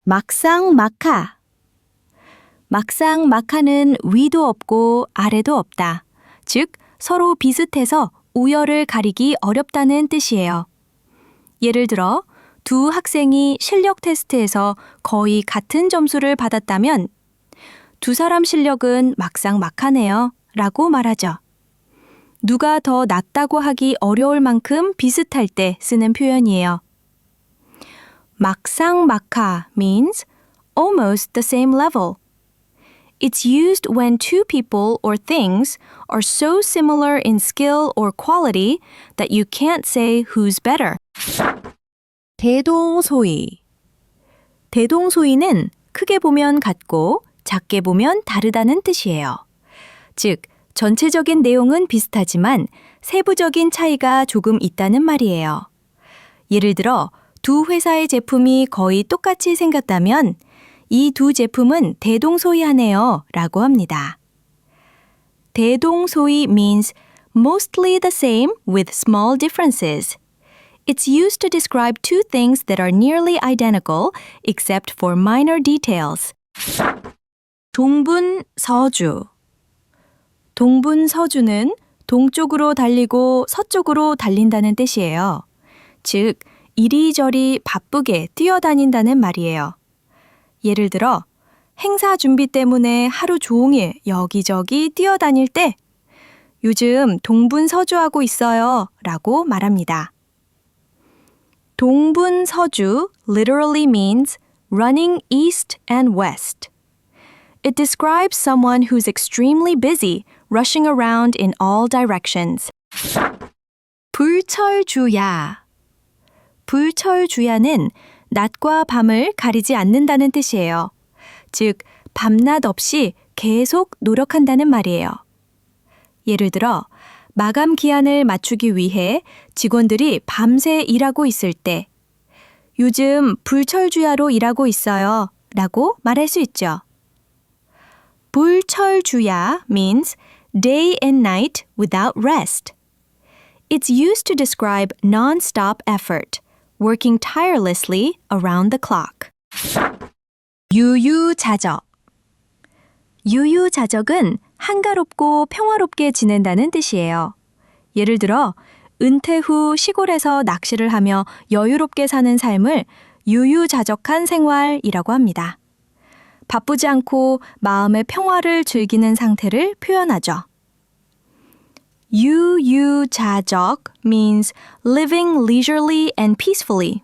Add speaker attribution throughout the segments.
Speaker 1: 막상막하. 막상막하는 위도 없고 아래도 없다. 즉, 서로 비슷해서 우열을 가리기 어렵다는 뜻이에요. 예를 들어, 두 학생이 실력 테스트에서 거의 같은 점수를 받았다면 두 사람 실력은 막상막하네요 라고 말하죠. 누가 더 낫다고 하기 어려울 만큼 비슷할 때 쓰는 표현이에요. 막상막하 means almost the same level. It's used when two people or things are so similar in skill or quality that you can't say who's better. 대동소이. 대동소이는 크게 보면 같고 작게 보면 다르다는 뜻이에요. 즉, 전체적인 내용은 비슷하지만 세부적인 차이가 조금 있다는 말이에요. 예를 들어, 두 회사의 제품이 거의 똑같이 생겼다면 이 두 제품은 대동소이하네요 라고 합니다. 대동소이 means mostly the same with small differences. It's used to describe two things that are nearly identical except for minor details. 동분서주. 동분서주는 동쪽으로 달리고 서쪽으로 달린다는 뜻이에요. 즉, 이리저리 바쁘게 뛰어다닌다는 말이에요. 예를 들어, 행사 준비 때문에 하루 종일 여기저기 뛰어다닐 때 요즘 동분서주하고 있어요 라고 말합니다. 동분서주 literally means running east and west. It describes someone who's extremely busy rushing around in all directions. 불철주야. 불철주야는 낮과 밤을 가리지 않는다는 뜻이에요. 즉, 밤낮 없이 계속 노력한다는 말이에요. 예를 들어, 마감 기한을 맞추기 위해 직원들이 밤새 일하고 있을 때 요즘 불철주야로 일하고 있어요 라고 말할 수 있죠. 불철주야 means day and night without rest. It's used to describe non-stop effort, working tirelessly around the clock. 유유자적. 유유자적은 한가롭고 평화롭게 지낸다는 뜻이에요. 예를 들어, 은퇴 후 시골에서 낚시를 하며 여유롭게 사는 삶을 유유자적한 생활이라고 합니다. 바쁘지 않고 마음의 평화를 즐기는 상태를 표현하죠. 유유자적 means living leisurely and peacefully.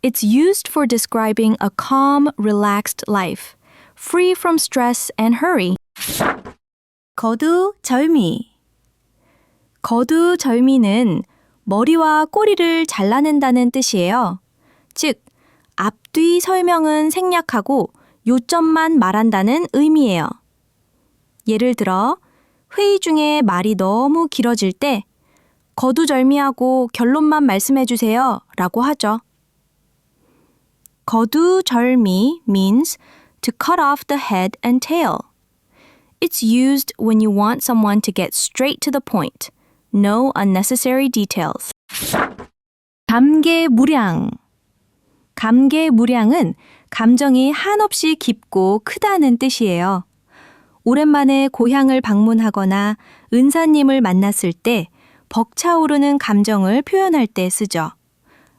Speaker 1: It's used for describing a calm, relaxed life, free from stress and hurry. 거두절미. 거두절미는 머리와 꼬리를 잘라낸다는 뜻이에요. 즉, 앞뒤 설명은 생략하고 요점만 말한다는 의미예요. 예를 들어, 회의 중에 말이 너무 길어질 때 거두절미하고 결론만 말씀해 주세요 라고 하죠. 거두절미 means to cut off the head and tail. It's used when you want someone to get straight to the point. No unnecessary details. 감개무량. 감개무량은 감정이 한없이 깊고 크다는 뜻이에요. 오랜만에 고향을 방문하거나 은사님을 만났을 때 벅차오르는 감정을 표현할 때 쓰죠.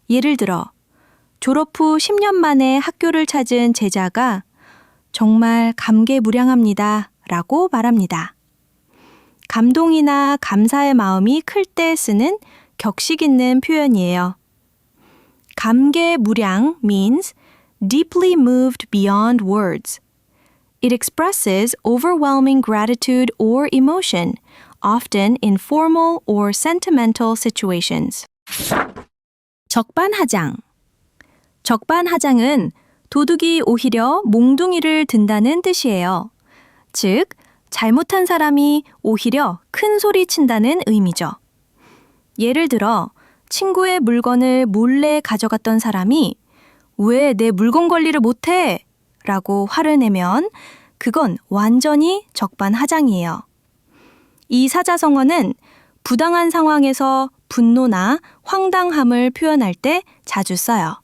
Speaker 1: 예를 들어, 졸업 후 10년 만에 학교를 찾은 제자가 정말 감개무량합니다 라고 말합니다. 감동이나 감사의 마음이 클 때 쓰는 격식 있는 표현이에요. 감개무량 means deeply moved beyond words. It expresses overwhelming gratitude or emotion, often in formal or sentimental situations. 적반하장. 적반하장은 도둑이 오히려 몽둥이를 든다는 뜻이에요. 즉, 잘못한 사람이 오히려 큰 소리 친다는 의미죠. 예를 들어, 친구의 물건을 몰래 가져갔던 사람이 왜 내 물건 관리를 못해? 라고 화를 내면 그건 완전히 적반하장이에요. 이 사자성어는 부당한 상황에서 분노나 황당함을 표현할 때 자주 써요.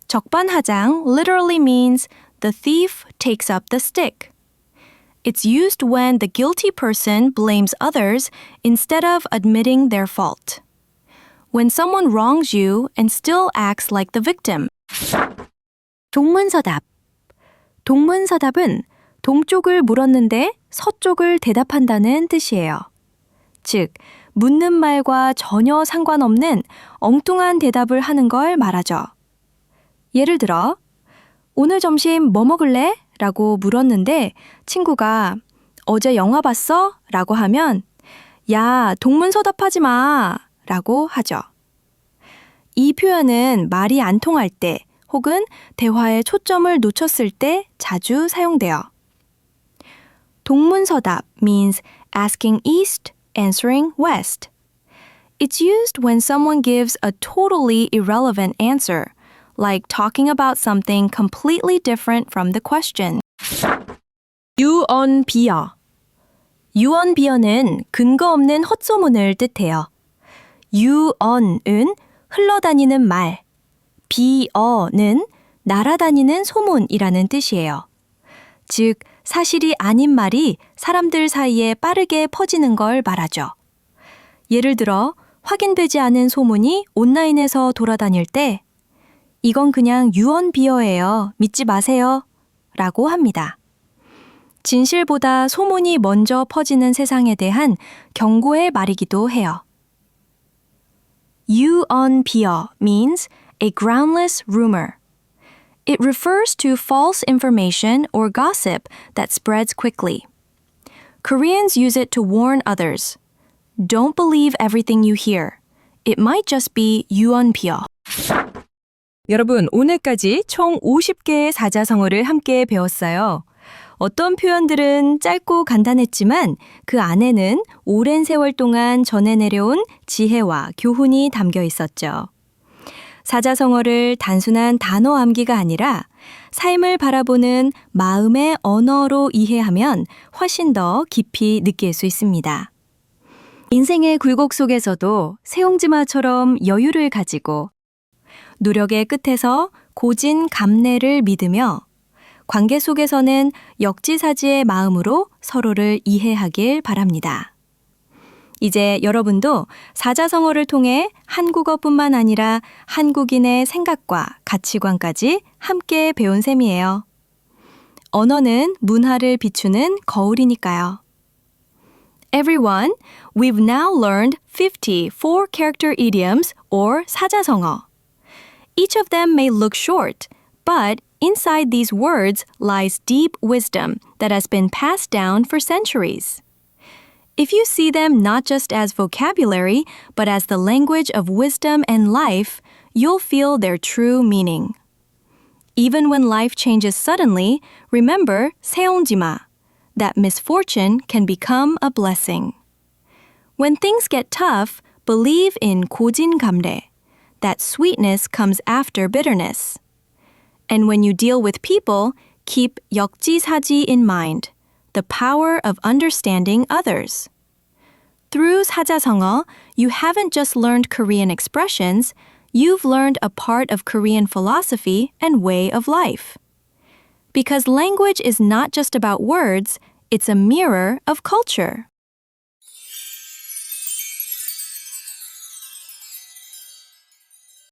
Speaker 1: 적반하장 literally means the thief takes up the stick. It's used when the guilty person blames others instead of admitting their fault. When someone wrongs you and still acts like the victim. 동문서답. 동문서답은 동쪽을 물었는데 서쪽을 대답한다는 뜻이에요. 즉, 묻는 말과 전혀 상관없는 엉뚱한 대답을 하는 걸 말하죠. 예를 들어, 오늘 점심 뭐 먹을래? 라고 물었는데 친구가 어제 영화 봤어? 라고 하면 야, 동문서답하지 마! 라고 하죠. 이 표현은 말이 안 통할 때 혹은 대화의 초점을 놓쳤을 때 자주 사용돼요. 동문서답 means asking east, answering west. It's used when someone gives a totally irrelevant answer, like talking about something completely different from the question. 유언비어. 유언비어는 근거 없는 헛소문을 뜻해요. 유언은 흘러다니는 말, 비어는 날아다니는 소문이라는 뜻이에요. 즉, 사실이 아닌 말이 사람들 사이에 빠르게 퍼지는 걸 말하죠. 예를 들어, 확인되지 않은 소문이 온라인에서 돌아다닐 때 이건 그냥 유언비어예요. 믿지 마세요. 라고 합니다. 진실보다 소문이 먼저 퍼지는 세상에 대한 경고의 말이기도 해요. 유언비어 means a groundless rumor. It refers to false information or gossip that spreads quickly. Koreans use it to warn others. Don't believe everything you hear. It might just be 유언비어. 여러분, 오늘까지 총 50개의 사자성어를 함께 배웠어요. 어떤 표현들은 짧고 간단했지만 그 안에는 오랜 세월 동안 전해 내려온 지혜와 교훈이 담겨 있었죠. 사자성어를 단순한 단어 암기가 아니라 삶을 바라보는 마음의 언어로 이해하면 훨씬 더 깊이 느낄 수 있습니다. 인생의 굴곡 속에서도 세옹지마처럼 여유를 가지고 노력의 끝에서 고진 감래를 믿으며 관계 속에서는 역지사지의 마음으로 서로를 이해하길 바랍니다. 이제 여러분도 사자성어를 통해 한국어뿐만 아니라 한국인의 생각과 가치관까지 함께 배운 셈이에요. 언어는 문화를 비추는 거울이니까요. Everyone, we've now learned 50 four-character idioms or 사자성어. Each of them may look short, but inside these words lies deep wisdom that has been passed down for centuries. If you see them not just as vocabulary, but as the language of wisdom and life, you'll feel their true meaning. Even when life changes suddenly, remember 세옹지마, that misfortune can become a blessing. When things get tough, believe in 고진감래, that sweetness comes after bitterness. And when you deal with people, keep 역지사지 in mind, the power of understanding others. Through 사자성어, you haven't just learned Korean expressions, you've learned a part of Korean philosophy and way of life. Because language is not just about words, it's a mirror of culture.